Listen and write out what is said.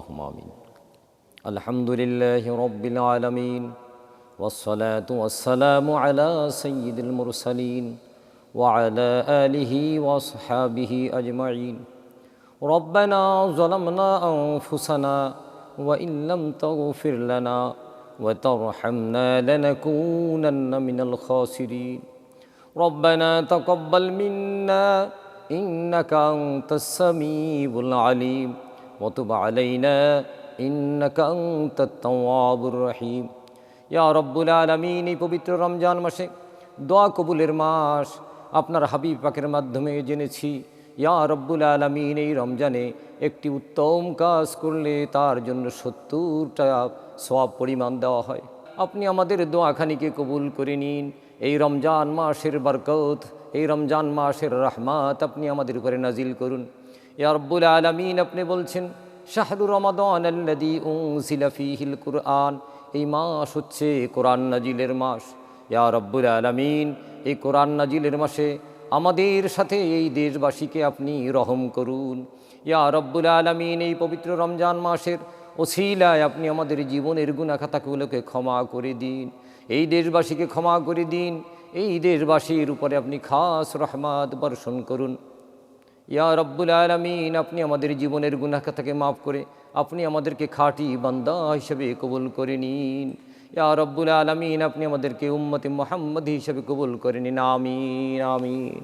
আল্লাহুম্মা আমিন। আলহামদুলিল্লাহি রাব্বিল আলামিন ওয়াসসালাতু ওয়াসসালামু আলা সাইয়্যিদিল মুরসালিন ওয়া আলা আলিহি ওয়া আসহাবিহি আজমাইন। রব্বানা যালামনা আনফুসানা ওয়া ইল্লাম তাগফির লানা ওয়া তারহামনা লানাকুনান্না মিনাল খাসিরিন। রব্বানা তাকাব্বাল মিন্না ইন্নাকা আনতাস সামিউল আলিম ওয়া তুব আলাইনা ইন্নাকা আনতাত তাওয়াবুর রহিম। ইয়া রব্বুল আলামিন, এই পবিত্র রমজান মাসে দোয়া কবুলের মাস, আপনার হাবিব পাকের মাধ্যমে জেনেছি ইয়া রব্বুল আলামিন এই রমজানে একটি উত্তম কাজ করলে তার জন্য 70টা সওয়াব পরিমাণ দেওয়া হয়। আপনি আমাদের দোয়াখানিকে কবুল করে নিন। এই রমজান মাসের বরকত, এই রমজান মাসের রহমত আপনি আমাদের উপরে নাজিল করুন ইয়া রব্বুল আলামিন। আপনি বলছেন শাহরু রমাদান আল্লাযী উনজিলা ফীহিল কুরআন, এই মাস হচ্ছে কোরআন নাজিলের মাস। ইয়া রব্বুল আলামিন, এই কোরআন নাজিলের মাসে আমাদের সাথে এই দেশবাসীকে আপনি রহম করুন ইয়া রব্বুল আলামিন। এই পবিত্র রমজান মাসের ওসিলায় আপনি আমাদের জীবনের গুনাহ খাতাগুলোকে ক্ষমা করে দিন, এই দেশবাসীকে ক্ষমা করে দিন, এই দেশবাসীর উপরে আপনি খাস রহমত বর্ষণ করুন ইয়া রব্বুল আলামিন। আপনি আমাদের জীবনের গুনাহ খাতাকে মাফ করে আপনি আমাদেরকে খাঁটি বান্দা হিসেবে কবুল করে নিন ইয়া রব্বুল আলামিন। আপনি আমাদেরকে উম্মতে মুহাম্মদী হিসেবে কবুল করে নিন। আমিন আমিন।